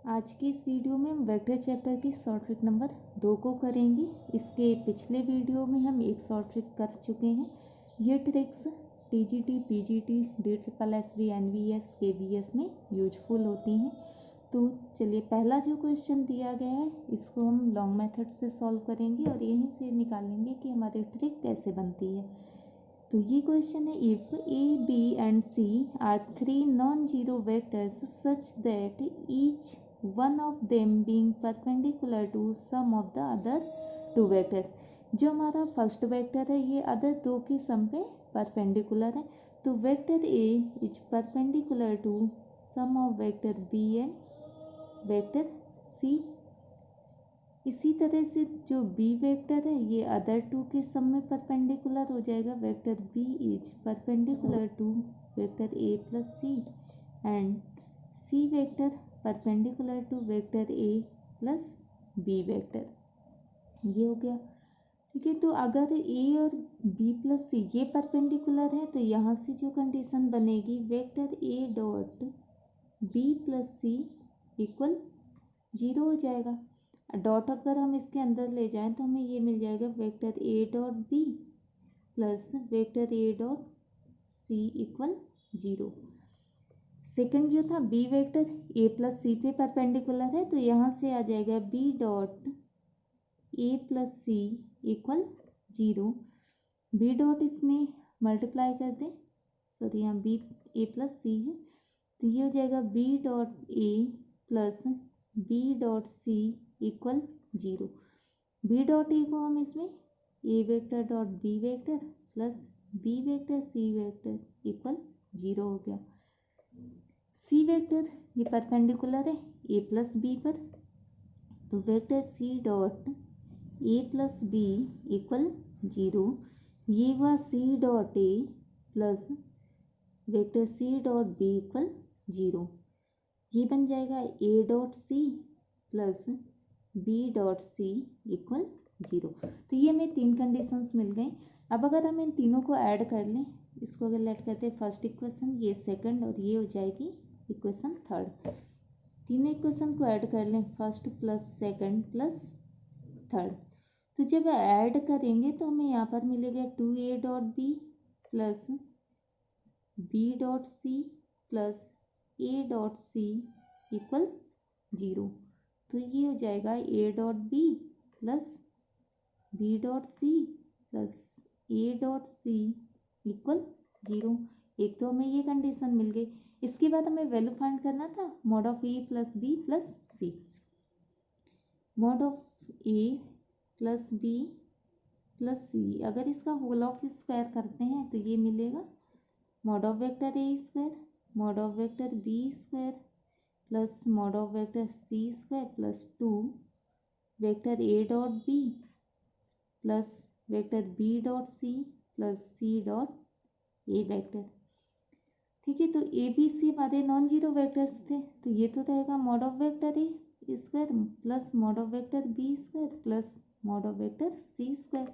आज की इस वीडियो में हम वेक्टर चैप्टर की शॉर्ट ट्रिक नंबर 2 को करेंगे। इसके पिछले वीडियो में हम एक शॉर्ट ट्रिक कर चुके हैं। ये tricks TGT, PGT, DSSS, NVS, KVS में यूजफुल होती हैं। तो चलिए, पहला जो क्वेश्चन दिया गया है इसको हम लॉन्ग मेथड से सॉल्व करेंगे और यहीं से निकालेंगे कि हमारी ट्रिक कैसे बनती है। तो ये क्वेश्चन है, if A, B and C are three non-zero vectors such that each one of them being perpendicular to some of the other two vectors। जो हमारा फर्स्ट वेक्टर है ये अदर दो के सम पे परपेंडिकुलर है। तो vector A is perpendicular to sum of vector B and vector C। इसी तरह से जो B वेक्टर है ये अदर टू के सम में परपेंडिकुलर हो जाएगा। Vector B is perpendicular to vector A plus C and C vector perpendicular to vector A plus B vector. ये हो गया, ठीक है। तो अगर A और B प्लस C ये परपेंडिकुलर है तो यहाँ से जो कंडीशन बनेगी vector A dot B plus C equal 0 हो जाएगा। डॉट अगर हम इसके अंदर ले जाएं तो हमें ये मिल जाएगा vector A dot B plus vector A dot C equal 0। Second जो था B vector A plus C पे परपेंडिकुलर है तो यहाँ से आ जाएगा B dot A plus C equal 0। B dot इसमें मल्टीप्लाई कर दें, सॉरी यहाँ B A प्लस C है तो ये हो जाएगा B dot A plus B dot C equal 0। B dot A को हम इसमें A vector dot B vector plus B vector C vector equal 0 हो गया। C वेक्टर ये परपेंडिकुलर है A प्लस B पर, तो vector C dot A plus B equal 0। ये हुआ C dot A plus vector C dot B equal 0। ये बन जाएगा A dot C plus B dot C equal 0। तो ये हमें तीन कंडीशंस मिल गई। अब अगर हम इन तीनों को ऐड कर लें, इसको अगर लेट करते हैं फर्स्ट इक्वेशन, ये सेकंड और ये हो जाएगी इक्वेशन थर्ड। तीनों इक्वेशन को ऐड कर लें, first plus second plus third. तो जब ऐड करेंगे तो हमें यहाँ पर मिलेगा 2A dot B plus B dot C plus A dot C equal 0। तो ये हो जाएगा A dot B plus B dot C plus A dot C equal 0। एक तो हमें ये कंडीशन मिल गई। इसके बाद हमें वैल्यू फाइंड करना था mod of A plus B plus C। Mod of A plus B plus C, अगर इसका होल ऑफ स्क्वायर करते हैं तो ये मिलेगा mod of vector A square mod of vector B square plus mod of vector C square plus 2 vector A dot B plus vector B dot C plus C dot A vector. ठीक है, तो A B C हमारे non zero vectors थे तो ये तो रहेगा mod of vector A square plus mod of vector B square plus mod of vector C square.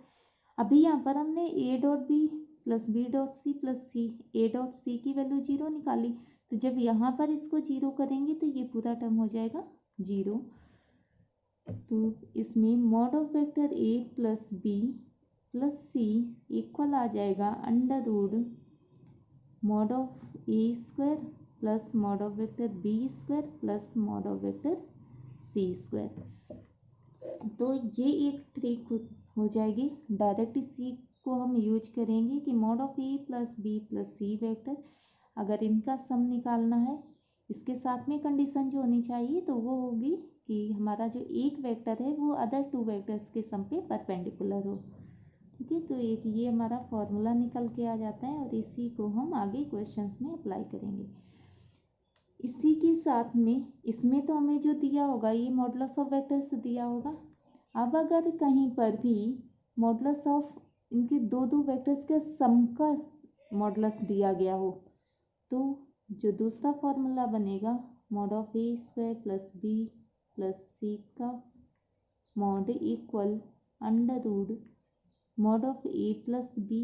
अभी यहाँ पर हमने A dot B plus B dot C plus A dot C की वैल्यू 0 निकाली, तो जब यहाँ पर इसको 0 करेंगे तो ये पूरा टर्म हो जाएगा 0। तो इसमें mod of vector A plus B plus C equal आ जाएगा under root mod of A square plus mod of vector B square plus mod of vector C square. तो ये एक ट्रिक हो जाएगी। डायरेक्ट इसी को हम यूज करेंगे कि mod of A plus B plus C vector, अगर इनका सम निकालना है, इसके साथ में कंडीशन जो होनी चाहिए तो वो होगी कि हमारा जो एक वेक्टर है वो अदर टू वेक्टर्स के सम पे परपेंडिकुलर हो। ठीक है, तो एक ये हमारा फॉर्मूला निकल के आ जाता है और इसी को हम आगे क्वेश्चंस में अप्लाई करेंगे। इसी के साथ में इसमें तो हमें जो दिया होगा ये मॉडुलस ऑफ वेक्टर्स दिया होगा। अब अगर कहीं पर भी मॉडुलस ऑफ इनके दो दो वेक्टर्स के सम का मॉडुलस दिया गया हो तो जो दूसरा फॉर्मूला बनेगा mod of A square plus B plus C का mod equal under root mod of A plus B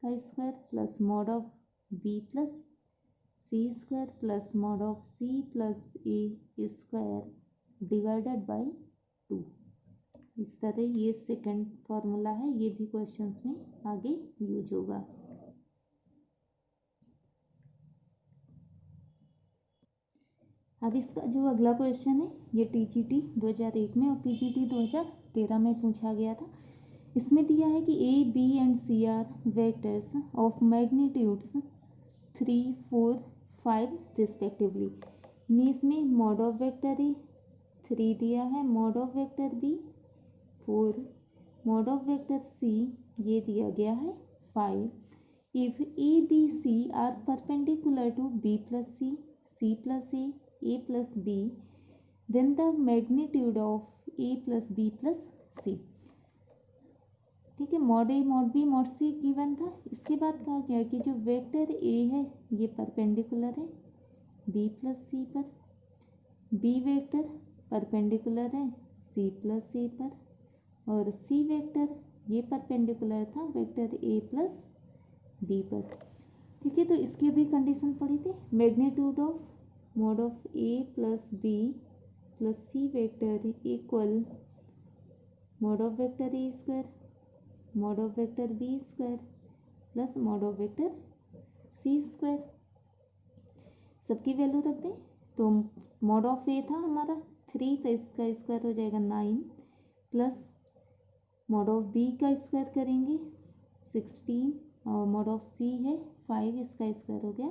का square plus mod of B plus C square plus mod of C plus A square divided by 2। इस तरह ये second formula है, ये भी questions में आगे यूज होगा। अब इसका जो अगला क्वेश्चन है ये टीजीटी 2001 में और पीजीटी 2013 में पूछा गया था। इसमें दिया है कि A B and C are vectors of magnitudes 3, 4, 5 respectively. इसमें मॉड ऑफ वेक्टर ए 3 दिया है, mod of vector B 4, mod of vector C ये दिया गया है 5। If A B C are perpendicular to B plus C plus A plus B, then the magnitude of A plus B plus C. ठीक है, mod A mod B mod C given था। इसके बाद कहा गया कि जो वेक्टर ए है ये परपेंडिकुलर है बी प्लस सी पर, बी वेक्टर परपेंडिकुलर है सी प्लस ए पर, और सी वेक्टर ये परपेंडिकुलर था वेक्टर ए प्लस बी पर। ठीक है, तो इसकी भी कंडीशन पड़ी थी, magnitude of mod of A plus B plus C vector equal mod of vector A square mod of vector B square plus mod of vector C square. सबकी value रख दें तो मॉड ऑफ ए था हमारा 3, तो इसका स्क्वायर हो जाएगा 9 प्लस मॉड ऑफ बी का स्क्वायर करेंगे 16 और मॉड ऑफ सी है 5, इसका स्क्वायर हो गया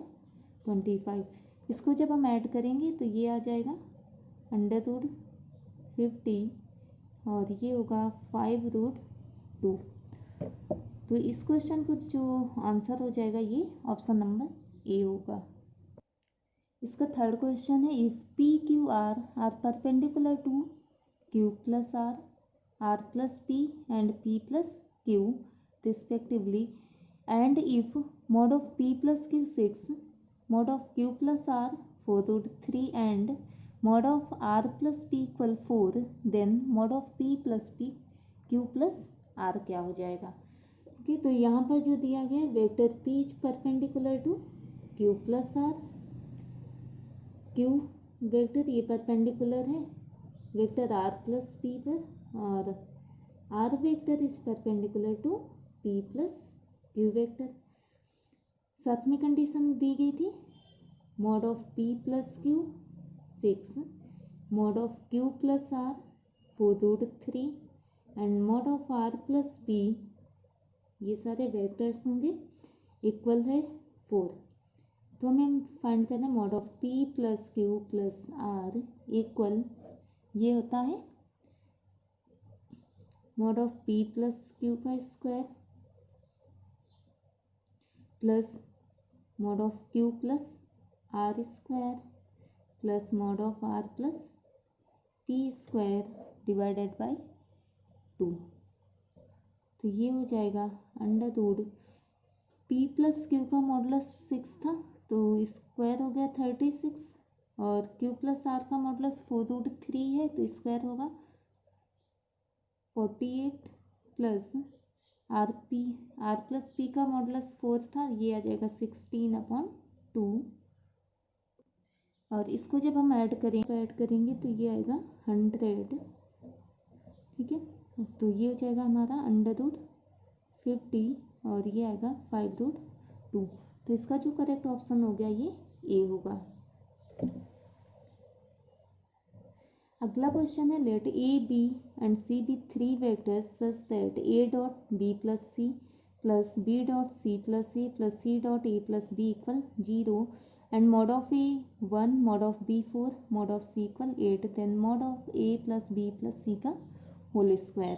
25। इसको जब हम ऐड करेंगे तो ये आ जाएगा √50 और ये होगा 5√2। तो इस क्वेश्चन को जो आंसर हो जाएगा ये ऑप्शन नंबर ए होगा। इसका थर्ड क्वेश्चन है, if P Q R perpendicular to Q plus R plus P and P plus Q respectively, and if mod of P plus Q 6, mod of Q plus R 4√3 and mod of R plus P equal 4, then mod of P plus P Q plus R क्या हो जाएगा। Okay, तो यहाँ पर जो दिया गया है vector P is perpendicular to Q plus R, Q vector ये परपेंडिकुलर है वेक्टर आर प्लस पी पर, और R vector is perpendicular to P plus Q vector. साथ में कंडीशन दी गई थी mod of P plus Q 6, mod of Q plus R 4√3 and mod of R plus P, ये सारे वेक्टर्स होंगे इक्वल है 4। तो हमें फाइंड करना है mod of P plus Q plus R equal, ये होता है mod of P plus Q का square plus mod of Q plus R square plus mod of R plus P square divided by 2। तो ये हो जाएगा √, पी प्लस क्यू का modulus 6 था तो स्क्वायर हो गया 36, और क्यू प्लस आर का मॉडुलस 4√3 है तो स्क्वायर होगा 48, प्लस आर प्लस पी का मॉडुलस 4 था, ये आ जाएगा 16/2, और इसको जब हम ऐड करेंगे तो ये आएगा 100। ठीक है, तो ये हो जाएगा हमारा √50 और ये आएगा 5√2। तो इसका जो करेक्ट ऑप्शन हो गया ये ए होगा। अगला क्वेश्चन है, let A B and C be 3 vectors such that A dot B plus C plus B dot C plus A plus C dot A plus B equal 0 and mod of A 1 mod of B 4 mod of C equal 8, then mod of A plus B plus C का whole square.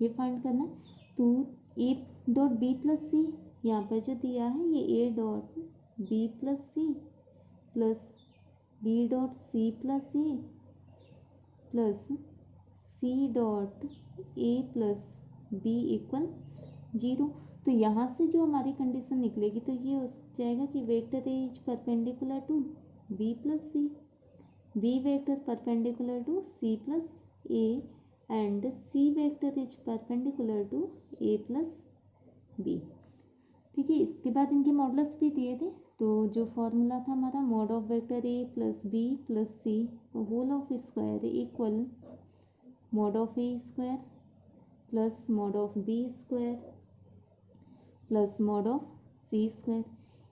ये find करना है। तो A dot B plus C यहाँ पर जो दिया है ये A dot B plus C plus B dot C plus A plus C dot A plus B equal 0। तो यहाँ से जो हमारी कंडीशन निकलेगी तो ये हो जाएगा कि vector A is perpendicular to B plus C, B vector perpendicular to C plus A and C vector is perpendicular to A plus B. ठीक है, इसके बाद इनके मॉडुलस भी दिए थे तो जो फॉर्मूला था हमारा mod of vector A plus B plus C whole of square equal mod of A square plus mod of B square plus mod of C square.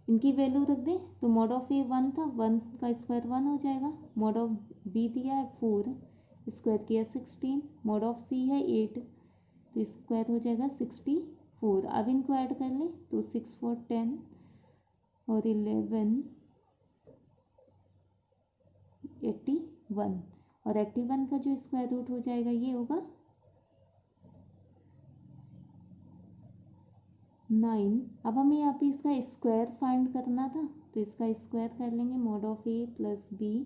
इनकी वैल्यू रख दें तो मॉड ऑफ ए 1 था, 1 का square 1 हो जाएगा। Mod of B दिया है 4, स्क्वायर किया 16। मॉड ऑफ सी है 8, तो स्क्वायर हो जाएगा 64। अब इनको ऐड कर लें तो 6 4 10 और 11 81, और 81 का जो स्क्वायर रूट हो जाएगा ये होगा 9। अब हमें यहाँ पे इसका स्क्वायर फाइंड करना था, तो इसका स्क्वायर कर लेंगे mod of A plus B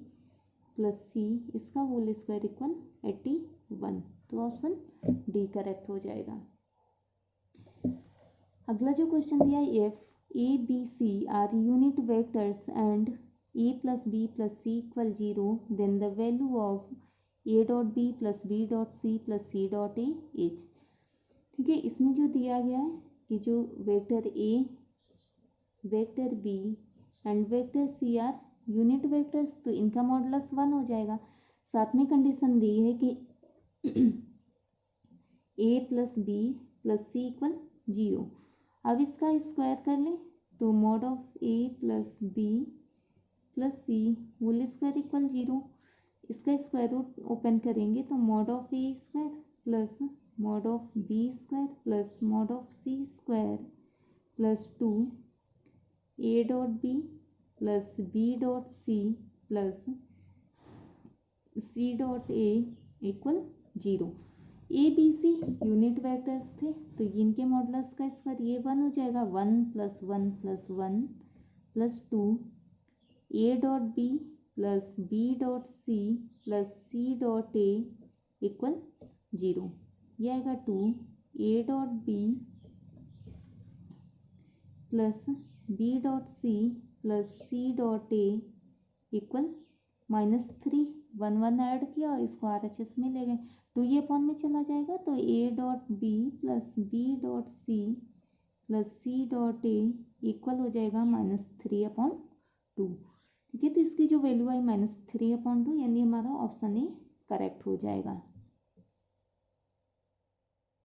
plus C, इसका होल स्क्वायर इक्वल 81। तो ऑप्शन डी करेक्ट हो जाएगा। अगला जो क्वेश्चन दिया है, if A B C are unit vectors and A plus B plus C equal 0 then the value of A dot B plus B dot C plus C dot A is. ठीक है, इसमें जो दिया गया है कि जो vector A, vector B and vector C are unit vectors, तो इनका मॉडुलस 1 हो जाएगा। साथ में कंडीशन दी है कि A plus B plus C equal 0। अब इसका स्क्वायर कर लें तो mod of A plus B plus C whole square equal 0। इसका स्क्वायर रूट ओपन करेंगे तो mod of A square plus mod of B square plus mod of C square plus 2 A dot B plus B dot C plus C dot A equal 0। A B C unit vectors थे, तो इनके modulus का square ये 1 हो जाएगा। 1 plus 1 plus 1 plus 2 A dot B plus B dot C plus C dot A equal 0। यह आएगा 2 A dot B plus B dot C plus C dot A equal -3। 1 1 add किया और इसको RHS में ले गए, 2 ये अपॉन में चला जाएगा तो A dot B plus B dot C plus C dot A equal हो जाएगा -3/2। ठीक है, तो इसकी जो वैल्यू आई -3/2, यानी हमारा ऑप्शन ए करेक्ट हो जाएगा।